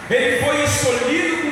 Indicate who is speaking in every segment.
Speaker 1: Ele foi escolhido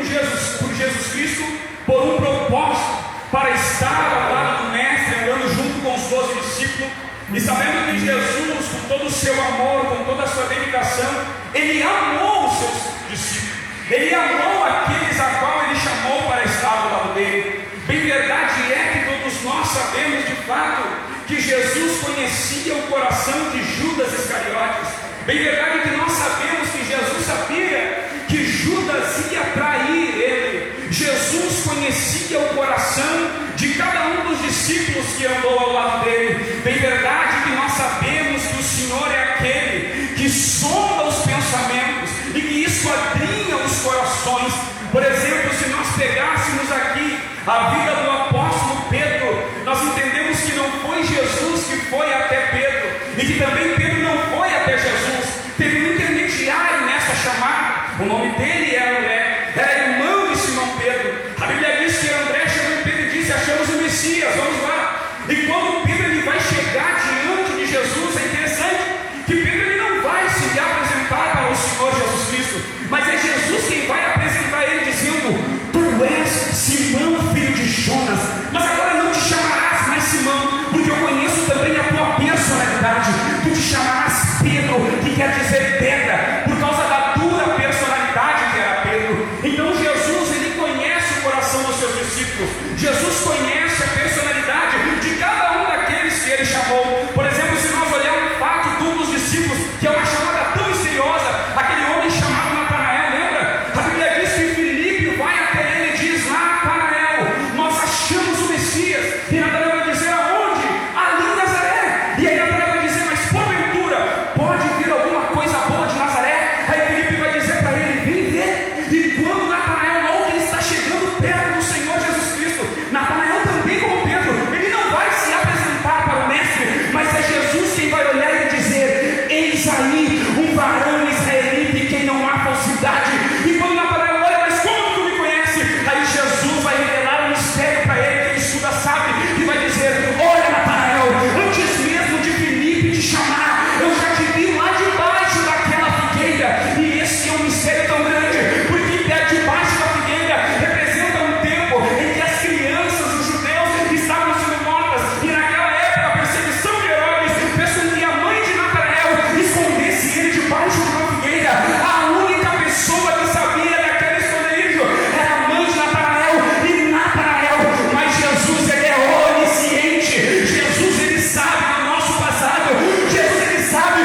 Speaker 1: por Jesus Cristo por um propósito, para estar ao lado do Mestre, andando junto com os 12 discípulos, e sabendo que Jesus, com todo o seu amor, com toda a sua dedicação, ele amou os seus discípulos, ele amou aqueles a qual ele chamou para estar ao lado dele. Bem verdade é que todos nós sabemos de fato que Jesus conhecia o coração de Judas Iscariotes. Bem verdade que nós sabemos que Jesus sabia que Judas ia trair ele. Jesus conhecia o coração de cada um dos discípulos que andou ao lado dele. Bem verdade que nós sabemos que o Senhor é aquele que sonda os pensamentos e que esquadrinha os corações. Por exemplo, se nós pegássemos aqui a vida do apóstolo Pedro, nós entendemos que não foi Jesus que foi até Pedro, e que também Pedro não foi até Jesus. Teve um intermediário nessa chamada. O nome dele era André, era irmão de Simão Pedro. A Bíblia diz que André chegou em Pedro e disse: achamos o Messias, vamos lá. E quando Pedro ele vai chegar diante de Jesus, é interessante que Pedro ele não vai se apresentar para o Senhor Jesus Cristo, mas é Jesus quem vai apresentar ele, dizendo: tu és Simão, filho de Jonas, mas agora não te chamarás mais Simão, porque eu conheço também a tua personalidade. Tu te chamarás Pedro, que quer dizer pedra, por causa da dura personalidade que era Pedro. Então Jesus ele conhece o coração dos seus discípulos. Jesus conhece a personalidade de cada um daqueles que ele chamou. Por exemplo, se nós olharmos o fato de um dos discípulos, que é uma chamada tão misteriosa, aquele homem chamado Natanael, lembra? A Bíblia diz que Filipe vai até ele e diz: Natanael, nós achamos o Messias. E Natanael vai dizer: aonde? Ali em Nazaré. E aí Natanael vai dizer: mas porventura pode vir alguma coisa boa de Nazaré? Aí Filipe vai dizer para ele: vem ver. E quando Natanael, logo ele está chegando perto do Senhor Jesus Cristo, Natanael também, como Pedro, ele não vai se apresentar para o Mestre, mas é Jesus quem vai olhar e dizer: eis aí um varão israelita em quem não há falsidade. E quando Natanael olha: mas como tu me conhece? Aí Jesus vai revelar um mistério para ele, que ele estuda sabe, e vai dizer: olha, Natanael, antes mesmo de Filipe te chamar, eu já te vi lá debaixo daquela figueira. E esse é um mistério tão grande, porque debaixo da figueira representa um tempo em que as crianças, os judeus, estavam sendo mortas, e naquela época a perseguição de Herodes fez com que a mãe de Natanael escondesse ele debaixo de uma figueira. A única pessoa que sabia daquele esconderijo era a mãe de Natanael e Natanael. Mas Jesus ele é onisciente. Jesus ele sabe do nosso passado. Jesus ele sabe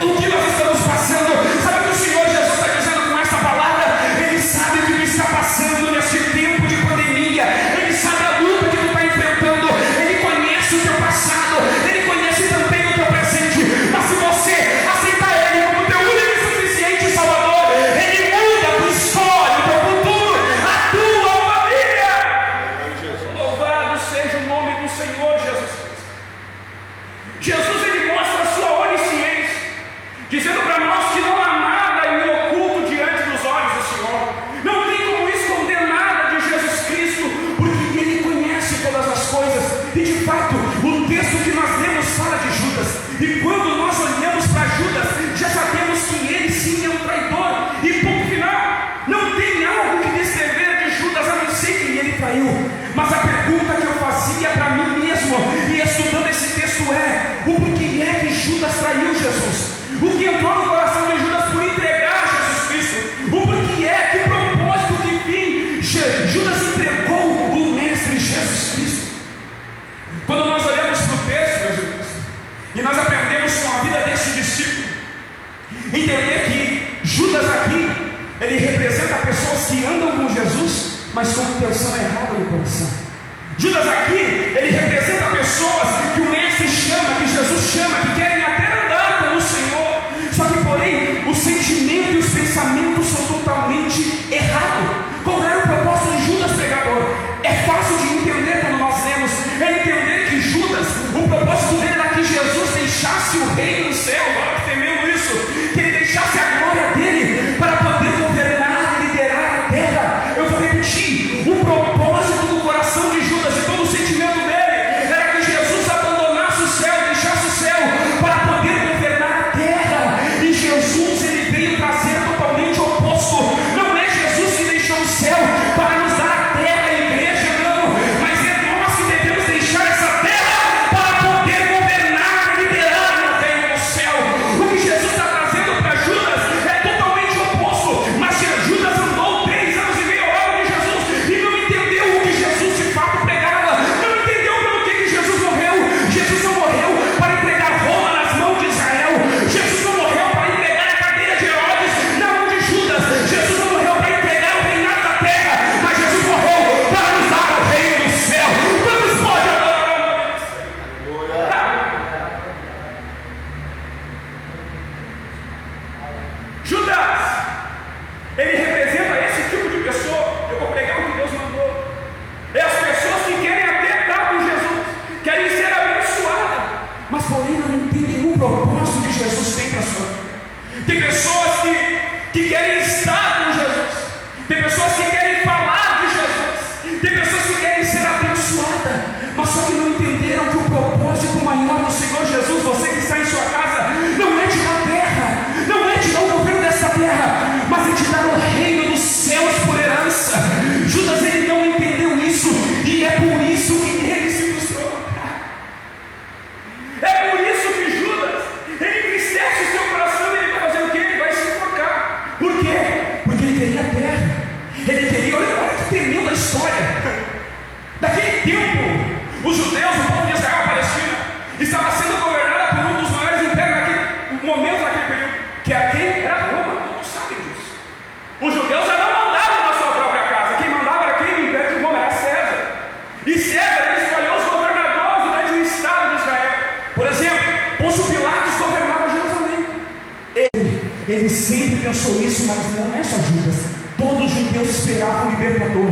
Speaker 1: o que nós estamos passando. Sabe o que o Senhor Jesus está dizendo com essa palavra? Ele sabe o que está passando nesse tempo de pandemia. Ele sabe a luta que tu está enfrentando. Ele conhece o teu passado. Ele conhece também o teu presente. Mas se você aceitar Ele como teu único e suficiente Salvador, Ele muda a tua história, o teu futuro, a tua família. Louvado seja o nome do Senhor Jesus Cristo. Jesus ele mostra a sua onisciência, dizendo para nós que não há nada em oculto diante dos olhos do Senhor. Não tem como esconder nada de Jesus Cristo, porque Ele conhece todas as coisas. E de fato, o texto que nós lemos fala de Judas. E quando nós olhamos para Judas, já sabemos que ele sim é um traidor. E ponto final. Não tem algo que descrever de Judas a não ser que ele traiu. Mas a pergunta que eu fazia para mim mesmo, e estudando esse texto, é: o porquê é que Judas traiu Jesus? O que entrou no coração de Judas por entregar Jesus Cristo? O porquê é, que propósito, que fim Judas entregou o Mestre Jesus Cristo? Quando nós olhamos para o texto, meus irmãos, e nós aprendemos com a vida desse discípulo, entender que Judas aqui, ele representa pessoas que andam com Jesus, mas com intenção errada no coração. Judas aqui, ele representa pessoas que o Mestre chama, que Jesus chama, que querem até andar com o Senhor, só que porém, o sentimento e os pensamentos são totalmente errados. Qual era o propósito de Judas pregador? É fácil de entender quando nós lemos, é entender que Judas, o propósito dele era que Jesus deixasse o reino do céu. Agora que temendo isso, que ele deixasse a glória dele para poder governar e liderar a terra. Eu vou repetir: o propósito do coração de Judas e todo o sentimento dele era que Jesus abandonasse o céu, deixasse o céu para poder governar a terra. E Jesus ele veio trazer totalmente o oposto. que querem estar com Jesus, tem pessoas que querem falar de Jesus, tem pessoas que querem ser abençoadas, mas só que não entenderam que o propósito maior do Senhor Jesus, você que está em sua casa, não é te dar terra, não é te dar o governo dessa terra, mas é te dar o reino dos céus por herança. Judas, ele não entendeu isso, e é por isso que ele se frustrou. É por isso que Judas, ele entristece o seu coração, e ele vai fazer o quê? Ele vai se enfocar. Por quê? Porque ele queria terra, ele queria, olha que tremenda história. Daquele tempo, os judeus, o povo de Israel, a Palestina, estava sendo governada por um dos maiores impérios naquele momento, naquele período, que era Roma. Todos sabem disso. Os judeus já não mandavam na sua própria casa, quem mandava era quem? O império de Roma, era César. E César, ele escolheu os governadores do estado de Israel. Por exemplo, Pôncio Pilatos governava Jerusalém. Ele sempre pensou isso, mas não é só Judas. Todos os judeus esperavam o libertador,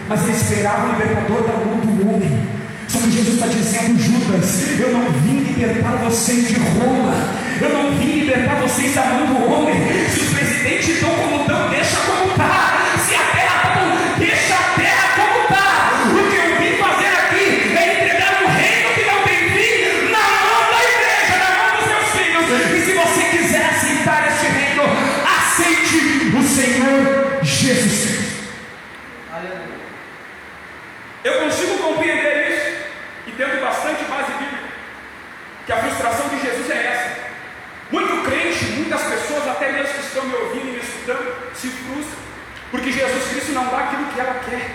Speaker 1: mas eles esperavam o libertador da mão do homem. Só que Jesus está dizendo: Judas, eu não vim libertar vocês de Roma, eu não vim libertar vocês da mão do homem. Se os presidentes estão como estão, deixa como está. Se a terra está como, deixa a terra como está. O que eu vim fazer aqui é entregar um reino que não tem fim na mão da igreja, na mão dos meus filhos. E se você quiser aceitar este reino, aceite o Senhor Jesus Cristo. Eu consigo compreender isso, e tendo bastante base bíblica, que a frustração de Jesus é essa. Muito crente, muitas pessoas, até mesmo que estão me ouvindo e me escutando, se frustram, porque Jesus Cristo não dá aquilo que ela quer.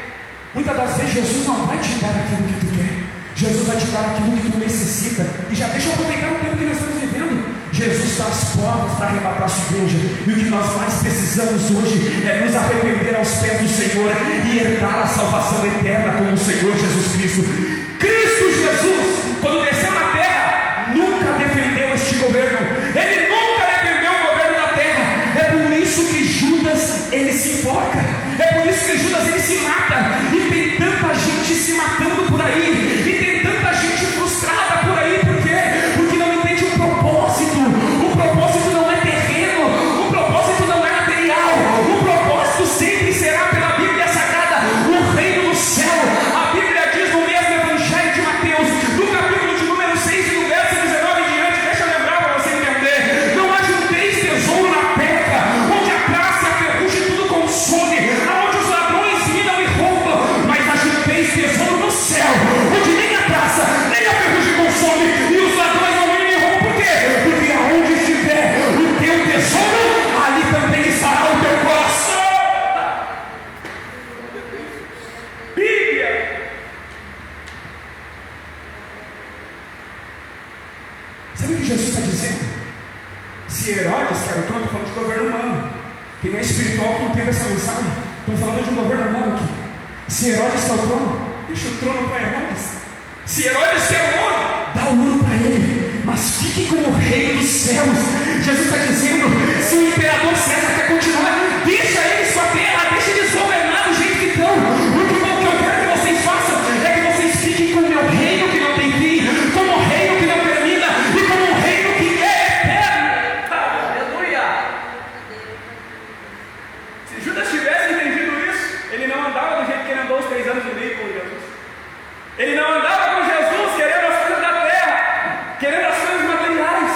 Speaker 1: Muitas das vezes Jesus não vai te dar aquilo que tu quer, Jesus vai te dar aquilo que tu necessita. E já deixa eu aproveitar o tempo que nós estamos vivendo. Jesus está às portas para arrebatar a sua igreja, e o que nós mais precisamos hoje é nos arrepender aos pés do Senhor e herdar a salvação eterna com o Senhor Jesus Cristo. Cristo Jesus, quando desceu na terra, nunca defendeu este governo, ele nunca defendeu o governo da terra. É por isso que Judas, ele se enfoca, é por isso que Judas, ele se mata, e tem tanta gente se matando por aí, e tem tanta gente frustrada por aí. Por quê? Porque não entende o propósito. O propósito não é terreno, o propósito não é material, o propósito sempre será pela Bíblia Sagrada, o reino do céu. A Bíblia diz no mesmo Evangelho de Mateus, no capítulo de número 6 e no verso 19 em diante, deixa eu lembrar para você entender: não ajunteis tesouro na terra, onde a traça e a ferrugem tudo consome, aonde os ladrões minam e roubam, mas ajunteis tesouro no céu, onde nem a traça nem a ferrugem consome, e os ladrões não minam e roubam. Por quê? Porque aonde estiver o teu tesouro, ali também estará o teu coração. Bíblia. Sabe o que Jesus está dizendo? Se Herodes, que era o trono, falando de governo humano, quem é espiritual que entende essa mensagem, estão falando de um governo humano aqui. Se Herodes quer o trono, deixa o trono para Herodes. Se Herodes quer o ouro, dá o ouro para ele, mas fique como o rei dos céus. Jesus está dizendo: se o imperador César quer continuar, deixa ele sua terra, deixa eles governar do jeito que estão. O que eu quero que vocês façam é que vocês fiquem com o meu reino que não tem fim, como um reino que não termina, e como um reino que é eterno. Aleluia! Se Judas tivesse entendido isso, ele não andava do jeito que ele andou os 3 anos e meio com Jesus. Ele não andava com Jesus querendo as coisas da terra, querendo as coisas materiais.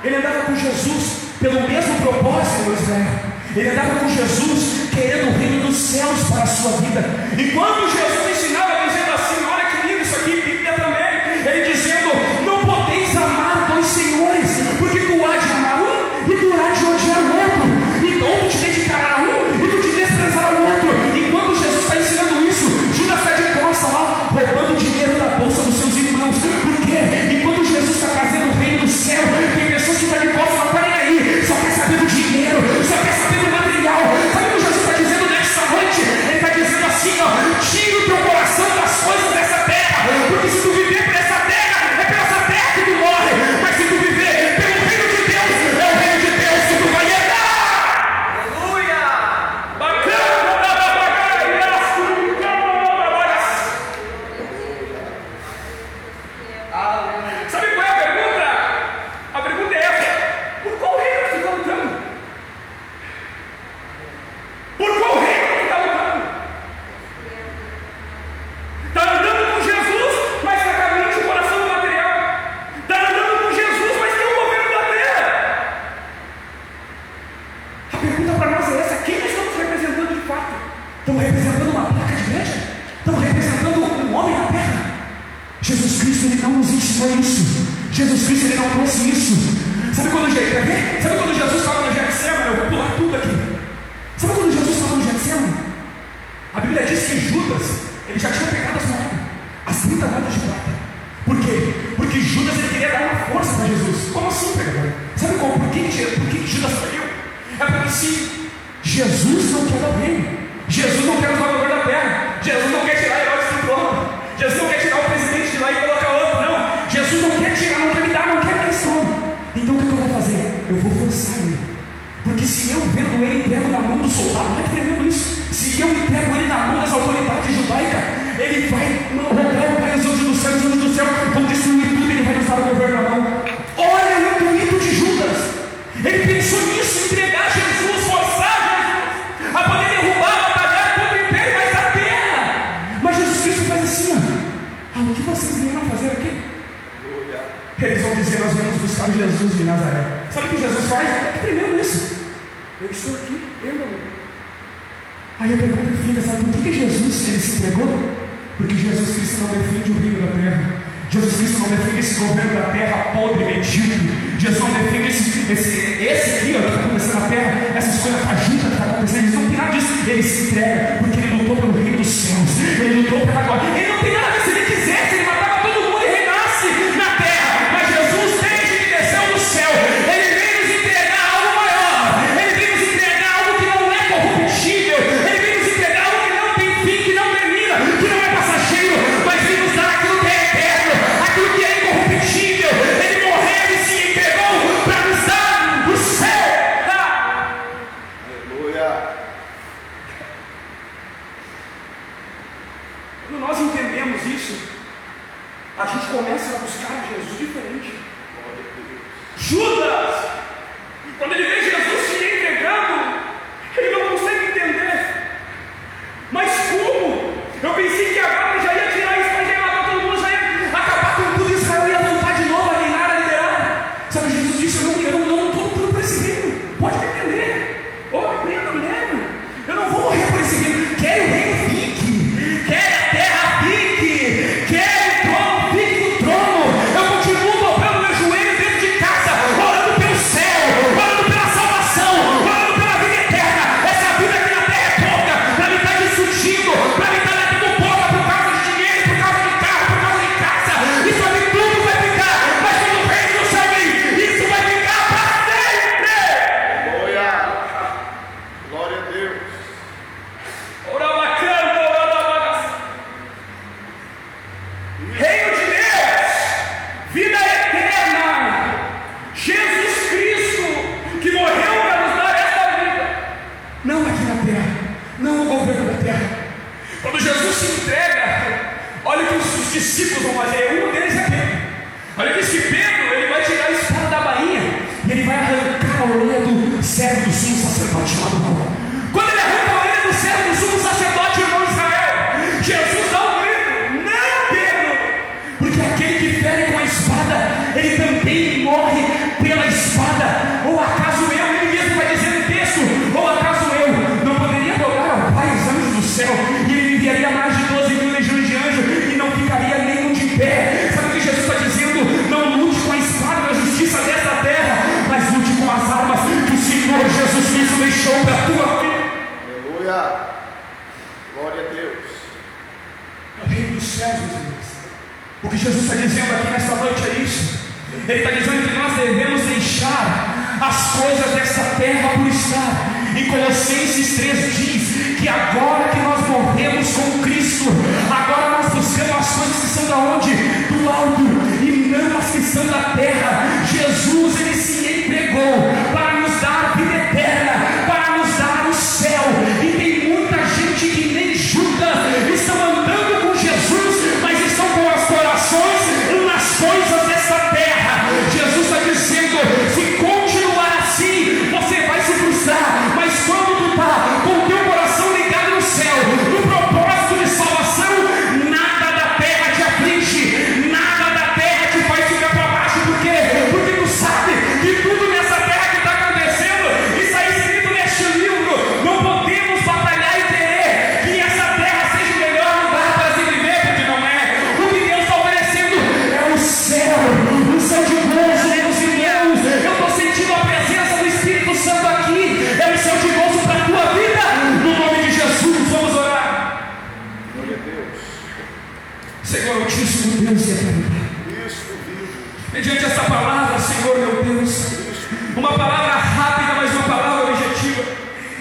Speaker 1: Ele andava com Jesus pelo mesmo propósito, Israel. Ele andava com Jesus querendo o reino dos céus para a sua vida. E quando Jesus ensinava dizendo assim, olha que lindo isso aqui, Bíblia também, ele dizendo: não podeis amar 2 senhores, porque tu há de amar um e tu há de odiar o outro, e ou tu te dedicará a um e tu te desprezará o outro. E quando Jesus está ensinando isso, Judas está de costa lá, roubando dinheiro da bolsa dos seus irmãos. Por quê? Enquanto Jesus está trazendo o reino do céu, tem pessoas que estão de costa, não está nem aí, só quer saber do dinheiro, só quer saber do material. Sabe o que Jesus está dizendo nessa noite? Ele está dizendo assim, ó: tira o teu coração
Speaker 2: Estamos representando uma placa de igreja? Estamos representando um homem na terra? Jesus Cristo, Ele não nos ensinou isso. Jesus Cristo, Ele não trouxe isso. Sabe quando Jesus estava no Getsemane? Eu vou pular tudo aqui. Sabe quando Jesus estava no Getsemane? A Bíblia diz que Judas, ele já tinha pegado as moedas, as 30 moedas de prata. Por quê? Porque Judas, ele queria dar uma força para Jesus. Como assim, pregador? Sabe por que Judas traiu? É porque se Jesus não quer dar o reino, Jesus não quer os valores da terra, Jesus não quer tirar Herodes do trono, Jesus não quer tirar o presidente de lá e colocar outro, não. Jesus não quer tirar, não quer me dar, não quer mais trono. Então o que eu vou fazer? Eu vou forçar ele. Porque se eu vendo ele entrego na mão do soldado, não é tremendo isso. Se eu entrego ele na mão das autoridades judaicas, ele vai mandar os anjos do céu, os anjos do céu vão destruir tudo, ele vai nos dar o governo na mão. Olha o intuito de Judas. Ele pensou nisso, entregar Jesus, forçar Jesus a poder derrubar, batalhar contra o império mais da terra. Mas Jesus Cristo faz assim, ó. O que vocês vieram fazer aqui? Eles vão dizer, nós viemos buscar Jesus de Nazaré. Sabe o que Jesus faz? É tremendo isso. Eu estou aqui, eu não. Aí a pergunta fica, sabe por que Jesus ele se entregou? Porque Jesus Cristo não defende o reino da terra. Jesus Cristo não defende esse governo da terra podre, medíocre. Jesus não defende esse aqui, ó, que está acontecendo na terra, essas coisas fajutas que estão acontecendo. Ele não tem nada disso. Ele se entrega porque ele lutou pelo reino dos céus. Ele lutou pela glória. Ele não tem nada a ver. Se ele quisesse, ele matava todo mundo e reinasse na terra. Mas Jesus, desde que desceu do céu, ele veio nos entregar algo maior. Ele veio nos entregar algo que não é corruptível. Ele veio nos entregar algo que não tem fim, que não termina, que não é passageiro, mas veio nos dar aquilo que é eterno, aquilo que é incorruptível. Ele morreu e se entregou para nos dar o céu. Aleluia. Quando nós entendemos isso, a gente começa a buscar Jesus diferente. Judas, quando ele vê Jesus se entregando, ele não consegue entender. Mas como? Eu pensei que agora ele já ia tirar isso, já ia matar todo mundo, já ia acabar com tudo, Israel ia voltar de novo a reinar, a liderar. Sabe, Jesus disse, eu não estou tudo por esse reino. Pode me entender. Me lembro. Eu não vou morrer por esse reino. Quero o reino fique. Quero a terra fique. Quero o trono, fique no trono. Eu continuo dobrando meu joelho dentro de casa, orando pelo céu, orando pela salvação, orando pela vida eterna. Essa vida aqui na terra é pouca, para mim estar discutindo, para mim estar dando pouca por causa de dinheiro, por causa de carro, por causa de casa. Isso aqui tudo vai ficar, mas quando o reino do céu vem, isso vai ficar para sempre.
Speaker 3: Glória. Glória a Deus.
Speaker 2: Reino de Deus, vida eterna, Jesus Cristo que morreu para nos dar esta vida, não aqui na terra, não o governo da terra. Quando Jesus se entrega, olha o que os discípulos vão fazer. Um deles é Pedro. Olha que esse Pedro, ele vai tirar a espada da bainha e ele vai arrancar a orelha do servo do sumo sacerdote lá do mal. Quando ele arranca a orelha do servo do sumo sacerdote, irmão Israel, Jesus dá um grito: não, Pedro, porque aquele que fere com a espada, ele também morre pela espada. Ou acaso eu, ele mesmo vai dizer no texto, ou acaso eu não poderia rogar ao Pai os anjos do céu, e ele enviaria mais de 12.000 legiões de anjos, e não ficaria nenhum de pé. Sabe o que Jesus está dizendo? Não lute com a espada da justiça desta terra, mas lute com as armas que o Senhor Jesus Cristo deixou para a tua vida.
Speaker 3: Aleluia. Glória a Deus.
Speaker 2: É o reino dos céus, meus irmãos. O que Jesus está dizendo aqui nesta noite é isso. Ele está dizendo que nós devemos deixar as coisas desta terra por estar. Em Colossenses 3 diz que agora que nós morremos com Cristo, agora nós buscamos as coisas que são da onde? Do alto, e não as que são da terra. Jesus, ele se entregou para nos dar vida eterna, para nos dar o céu. E tem muita gente que nem Judas estão andando com Jesus, mas estão com as corações nas coisas desta terra. Jesus está dizendo: se continuar assim, você vai se frustrar. Mas quando tu está com o teu coração ligado no céu, no propósito de salvação, nada da terra te aflige, nada da terra te faz ficar para baixo. Por quê? Porque tu sabe que tudo nessa terra que está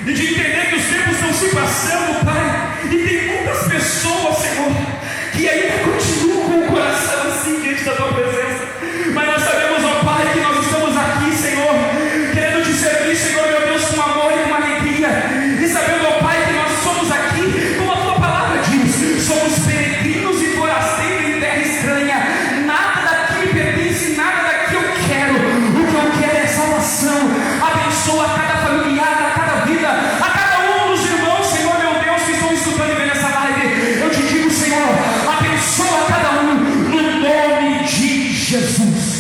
Speaker 1: e de entender que os tempos estão se passando, Pai, e tem muitas pessoas, Senhor, que ainda continuam com o coração assim diante da Tua presença, mas nós sabemos, ó Pai, que nós estamos aqui, Senhor, querendo Te servir, Senhor, meu Deus, com amor e com alegria, e sabendo, ó Pai, que nós somos aqui, como a Tua palavra diz, somos peregrinos e forasteiros em terra estranha, nada daqui me pertence, nada daqui eu quero, o que eu quero é salvação. Abençoa cada familiar, a cada vida, a cada um dos irmãos, Senhor, meu Deus, que estão estudando e vendo essa live. Eu te digo, Senhor, abençoa cada um, no nome de Jesus.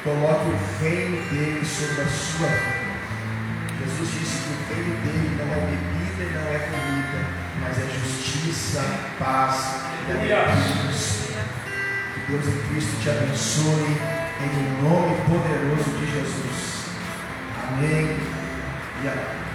Speaker 2: Coloque o reino dele sobre a sua vida. Jesus disse que o reino dele não é bebida e não é comida, mas é justiça, paz e alegria. Que Deus em Cristo te abençoe, em nome poderoso de Jesus. Amém e amém.